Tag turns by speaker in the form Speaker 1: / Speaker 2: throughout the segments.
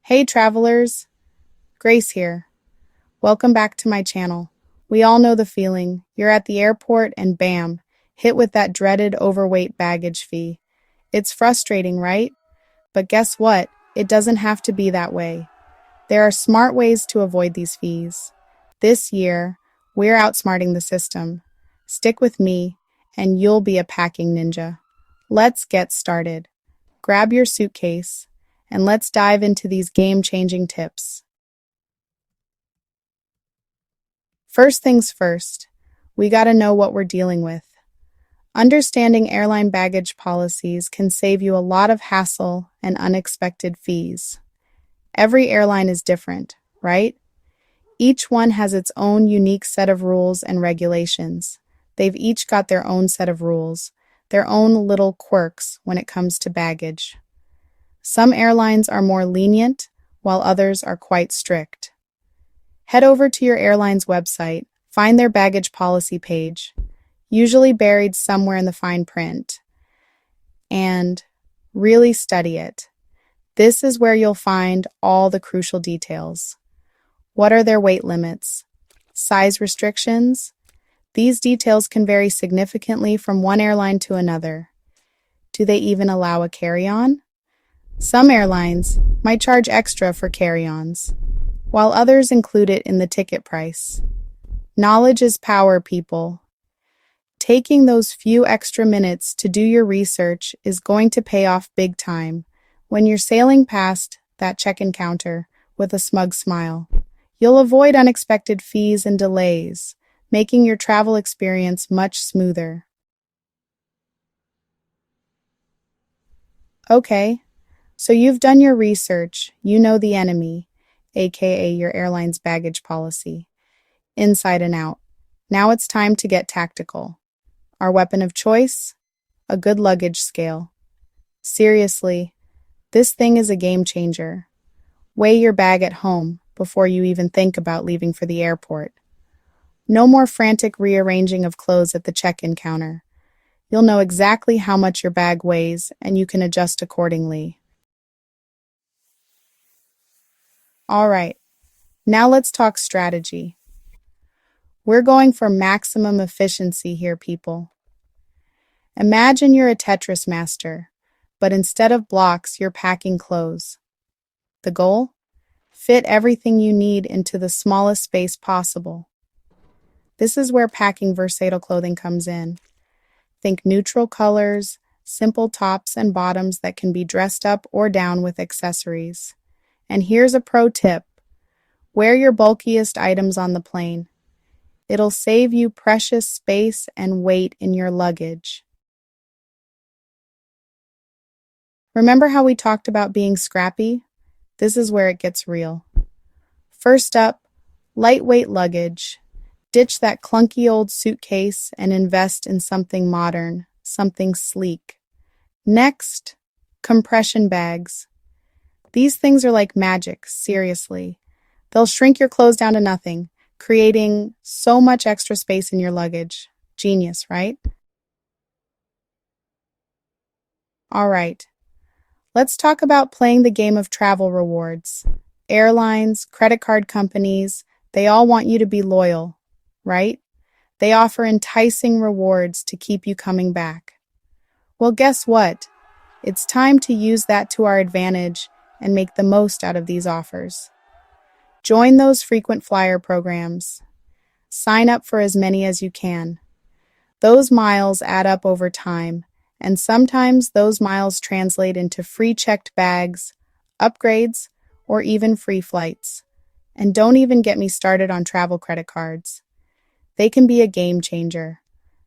Speaker 1: Hey travelers, Grace here. Welcome back to my channel. We all know the feeling. You're at the airport and bam, hit with that dreaded overweight baggage fee. It's frustrating, right? But guess what? It doesn't have to be that way. There are smart ways to avoid these fees. This year, we're outsmarting the system. Stick with me, and you'll be a packing ninja. Let's get started. Grab your suitcase, and let's dive into these game-changing tips. First things first, we gotta know what we're dealing with. Understanding airline baggage policies can save you a lot of hassle and unexpected fees. Every airline is different, right? Each one has its own unique set of rules and regulations. They've each got their own set of rules, their own little quirks when it comes to baggage. Some airlines are more lenient, while others are quite strict. Head over to your airline's website, find their baggage policy page, usually buried somewhere in the fine print, and really study it. This is where you'll find all the crucial details. What are their weight limits? Size restrictions? These details can vary significantly from one airline to another. Do they even allow a carry-on? Some airlines might charge extra for carry-ons, while others include it in the ticket price. Knowledge is power, people. Taking those few extra minutes to do your research is going to pay off big time when you're sailing past that check-in counter with a smug smile. You'll avoid unexpected fees and delays, making your travel experience much smoother. Okay, so you've done your research, you know the enemy, aka your airline's baggage policy, inside and out. Now it's time to get tactical. Our weapon of choice? A good luggage scale. Seriously, this thing is a game changer. Weigh your bag at home before you even think about leaving for the airport. No more frantic rearranging of clothes at the check-in counter. You'll know exactly how much your bag weighs, and you can adjust accordingly. All right, now let's talk strategy. We're going for maximum efficiency here, people. Imagine you're a Tetris master, but instead of blocks, you're packing clothes. The goal? Fit everything you need into the smallest space possible. This is where packing versatile clothing comes in. Think neutral colors, simple tops and bottoms that can be dressed up or down with accessories. And here's a pro tip. Wear your bulkiest items on the plane. It'll save you precious space and weight in your luggage. Remember how we talked about being scrappy? This is where it gets real. First up, lightweight luggage. Ditch that clunky old suitcase and invest in something modern, something sleek. Next, compression bags. These things are like magic, seriously. They'll shrink your clothes down to nothing, creating so much extra space in your luggage. Genius, right? All right, let's talk about playing the game of travel rewards. Airlines, credit card companies, they all want you to be loyal, right? They offer enticing rewards to keep you coming back. Well, guess what? It's time to use that to our advantage and make the most out of these offers. Join those frequent flyer programs. Sign up for as many as you can. Those miles add up over time, and sometimes those miles translate into free checked bags, upgrades, or even free flights. And don't even get me started on travel credit cards. They can be a game changer.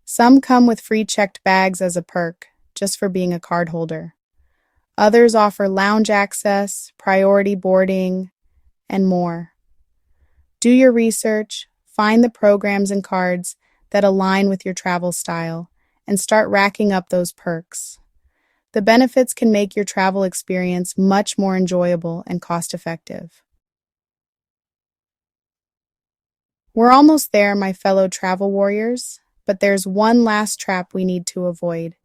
Speaker 1: Some come with free checked bags as a perk, just for being a card holder. Others offer lounge access, priority boarding, and more. Do your research, find the programs and cards that align with your travel style, and start racking up those perks. The benefits can make your travel experience much more enjoyable and cost-effective. We're almost there, my fellow travel warriors, but there's one last trap we need to avoid.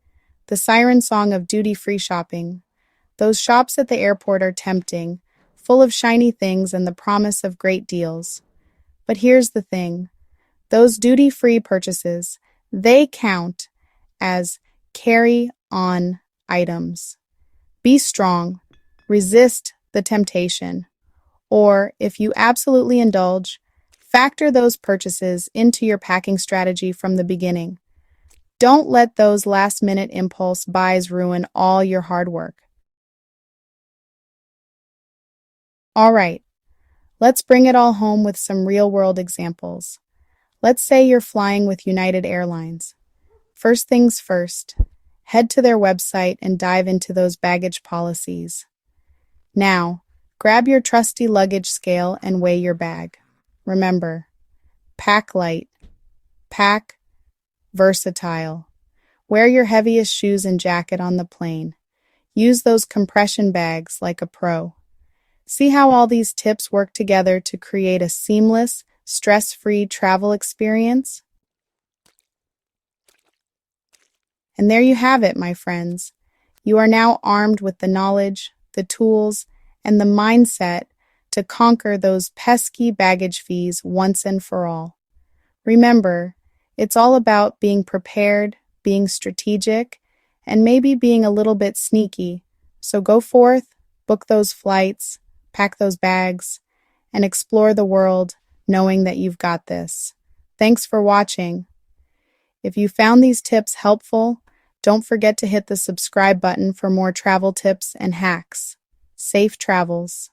Speaker 1: The siren song of duty-free shopping. Those shops at the airport are tempting, full of shiny things and the promise of great deals. But here's the thing. Those duty-free purchases, they count as carry-on items. Be strong, resist the temptation, or if you absolutely indulge, factor those purchases into your packing strategy from the beginning. Don't let those last-minute impulse buys ruin all your hard work. All right, let's bring it all home with some real-world examples. Let's say you're flying with United Airlines. First things first, head to their website and dive into those baggage policies. Now, grab your trusty luggage scale and weigh your bag. Remember, pack light, pack versatile. Wear your heaviest shoes and jacket on the plane. Use those compression bags like a pro. See how all these tips work together to create a seamless, stress-free travel experience? And there you have it, my friends. You are now armed with the knowledge, the tools, and the mindset to conquer those pesky baggage fees once and for all. Remember, it's all about being prepared, being strategic, and maybe being a little bit sneaky. So go forth, book those flights, pack those bags, and explore the world knowing that you've got this. Thanks for watching. If you found these tips helpful, don't forget to hit the subscribe button for more travel tips and hacks. Safe travels.